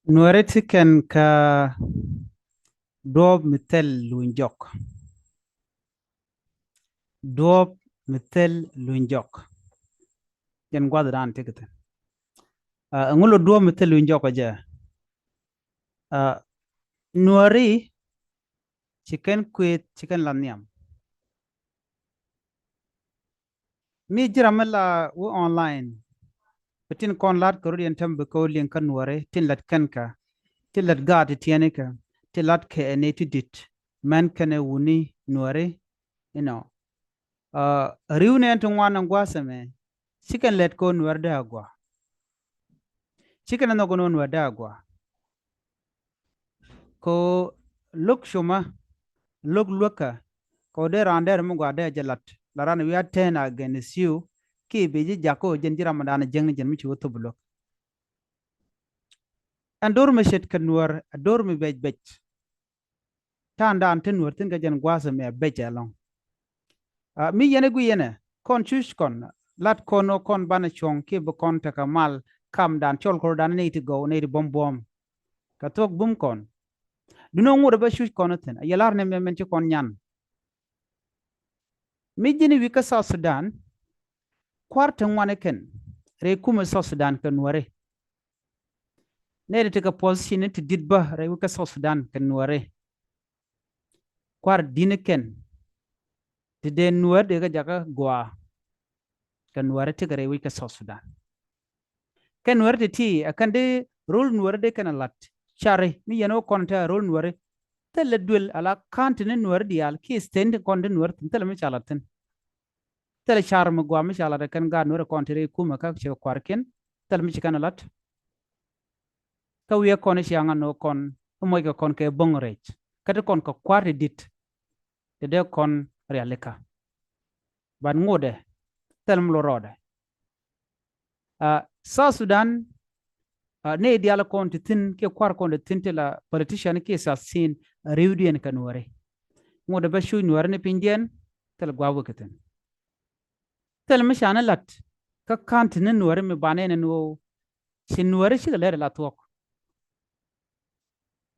نوريتك ka دوب مثل لونجوك دوب مثل لونجوك jan gwada dan tikete ngulo دوب مثل لونجوك aja nuari chicken kwet chicken lanyam mi jiramela wo online betin kon lat ko rudien tambe ko lien kan nuare tin lat kanka tin lat gati tienika tin lat ke ene tidit man kane wuni nuare you know riwne to ngwana ngwasame chicken let ko nuar da agwa chicken no gono nuar da agwa ko luk shuma luk luka ko de rander mu gwa de jalat laran we are ten against you ki beji jako jen jira madana jeng jen mi chuto blok andor me shet kanwar ador me bej bej tanda anten nur tin ga jen gwasa me bej along mi yene gu yene kon chush kon lat kono kon bana chong ki be kon ta kamal kam dan chol ko dan ne to go ne bom bom ka tok bum kon duno ngure ba shush konoten yalar ne men ci kon nyan mi jini wika South Sudan kwartan wane ken re kuma South Sudan kan ware ne da taka position ti didba re wika South Sudan kan ware kwar dine ken ti de nuar de ga jaka gwa kan ware ti re wika South Sudan kan ware ti akan de role nuar de kan lat chare mi yano konta role nuar te le duel ala kantine nuar dial ki stand kon de nuar tin tele mi chalatin tele char mu gwa mi chala de kan ga nuar kontre kuma ka che kwarken tele mi chikana lat ka wiya kon sianga no kon mo ga kon ke bongrech kata kon ko kwari dit te de kon realika ban ngode telm lo rode South Sudan ne diala kon tin ke kwar kon de tin la politician ke sa sin rewdien kan wore ngode ba shu nuar ne pindien tel gwa wuketen tel mi shana lat ka kant ne nuar mi bane ne no sin nuar shi le la tok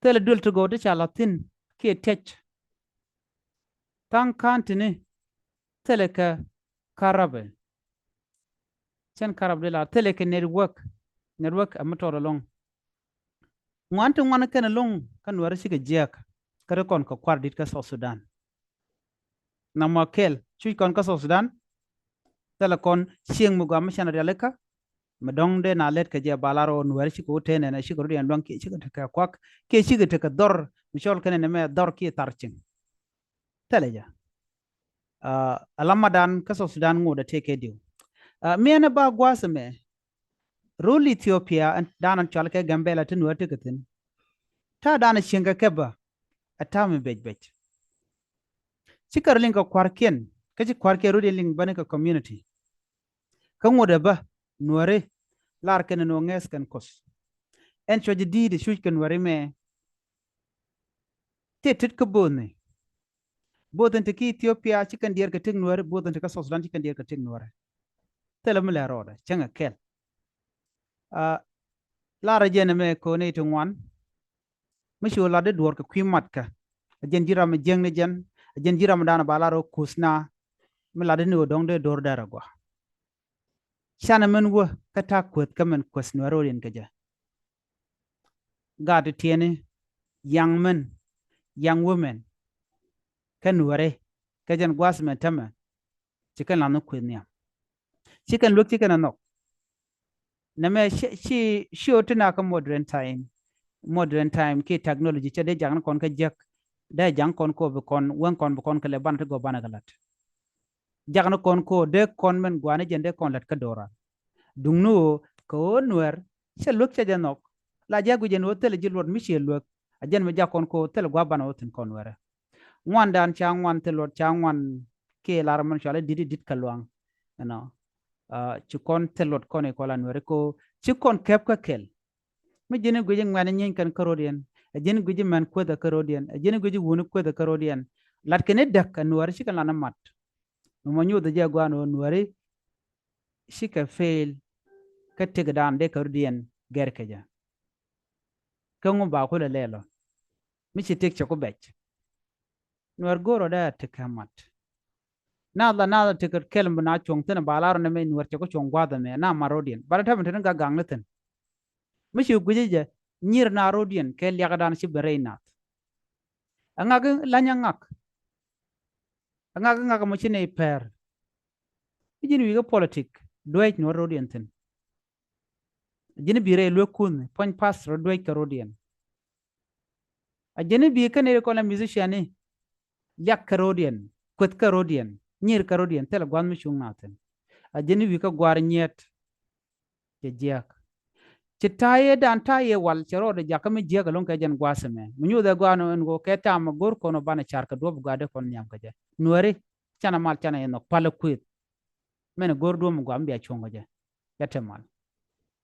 tel dul to go de chala tin ke tech tan kant ne tel ka karabe chen karab de la tele ke network amator long ngwanto ngwana ken long kan wara shi ke jiak kare kon ko kwar dit ka South Sudan na makel chui kon ka South Sudan tele kon sieng mu gam shana de leka madong de na let ke je balaro on wara shi ko tene na shi ko rian long ke shi ka kwak ke shi ke ka dor mishol ken ne me dor ki tarchin tele ja alamadan ka South Sudan ngoda take diu mena ba gwasame rule Ethiopia and danan chalke gambela tin wati katin ta dana shinga keba atami bej bej sikar linka kwarken kaji kwarke rudi ling bane ka community kan wada ba nuare lar kan no nges kan kos en choji di de shuj kan wari me te tit ka bone bodan te ki Ethiopia chikan dier ka ting nuare bodan te ka South Sudan chikan dier ka ting nuare tele mele roda changa kel lara jene me ko ne to ngwan mishi wala de duwar ka kwimat ka jen jira me jeng ne jen jen jira me dana balaro kusna me la de no dong de dor dara gwa shana men wo kata kwet ka men kwesno rorin ka ja ga de tiene young men young women kan ware ka jen gwas me tama chikan lanu kwenya chikan luk chikan anok na me shi otina ka modern time ki technology chade jang kon ka jak da jang kon ko be kon wen kon be kon ka le ban to go bana galat jang kon ko de kon men gwane jende kon lat ka dora dungnu ko nwer se luk cha janok la jagu jen hotel jilwot mi she luk ajen me jakon ko hotel gwa bana hotin kon wera ngwan dan cha ngwan telot cha ngwan ke lar man chale didi dit kalwang no ci kon telot kon e kolan wera ko ci kon kep ka kel mi jene guje ngwane nyen kan karodien ajene guje man ko da karodien ajene guje wonu ko da karodien lat kene dak kan wera ci kan lana mat mo nyu da jagwano nwari shi ka fail ka tig dan de karodien ger ka ja ke ngu ba ko le lelo mi chi tek choko bech nuar goro da tekamat na da teker kelm na chong tena balaro ne me nuar choko chong gwa da me na marodien bara ta meten ga gang neten mi chi guje nyir na rodien ke liaga dan chi bereinat angak lanyangak angak mo chi ne per jini wiga politik duwaj no rodien ten jini bire lwe kun pon pas ro duwaj ka rodien a jini bi kane ko la musician ni yak ka rodien kwet ka rodien nyir ka rodien tela gwan mi chung naten a jini wi ka gwar nyet ke jiak ci taye dan taye wal ci rode jakami jiak lon ka jen gwaseme mu nyu da gwano en go ke tam gor kono bana char ka dob gwade kon nyam ka je nuore chana mal chana enok pala kwet mene gor do mu gwam biya chongo je yate mal